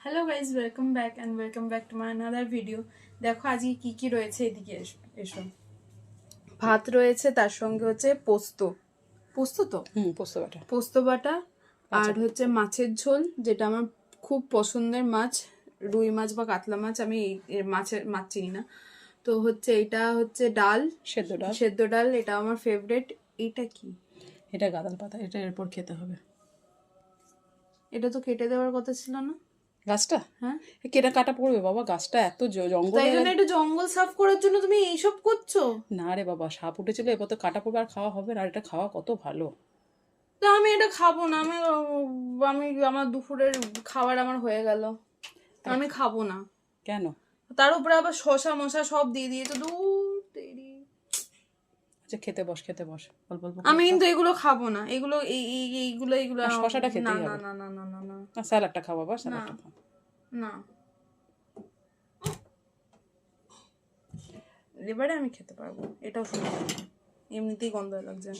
Hello guys, welcome back to my another video. দেখো আজকে কি কি রয়েছে, এদিকে এসো। ভাত রয়েছে, তার সঙ্গে হচ্ছে পোস্ত তো পোস্ত বাটা আর হচ্ছে মাছের ঝোল, যেটা আমার খুব পছন্দের মাছ, রুই মাছ বা কাতলা মাছ। আমি এই মাছ চিনি না। তো হচ্ছে এটা হচ্ছে ডাল, সেদ্ধ ডাল, এটা আমার ফেভারিট। এটা কি? এটা গাঁদাল পাতা, এটা এরপর খেতে হবে। এটা তো কেটে দেওয়ার কথা ছিল না গাছটা? হ্যাঁ, কেটে কাটা পড়বে বাবা, গাছটা এত জঙ্গল। তাই জন্য এটা জঙ্গল সাফ করার জন্য তুমি এইসব করছো? না রে বাবা, সাপ উঠেছিল, এবার তো কাটা পড়বে আর খাওয়া হবে না। আর এটা খাওয়া কত ভালো। তা আমি এটা খাবো না। আমি আমার দুপুরের খাবার আমার হয়ে গেল, আমি খাবো না। কেন? তার উপরে আবার শশা মশা সব দিয়ে দিয়েছে, দূর তেরি। আচ্ছা খেতে বস অল্প অল্প আমি কিন্তু এগুলো খাবো না, এগুলো এইগুলো শশাটা না খেতেই না হবে। না না না না না না, স্যালাডটা খাও বাবা, স্যালাডটা খাও। না, এবারে আমি খেতে পারবো। এটাও শুনে এমনিতেই গন্ধ লাগছে।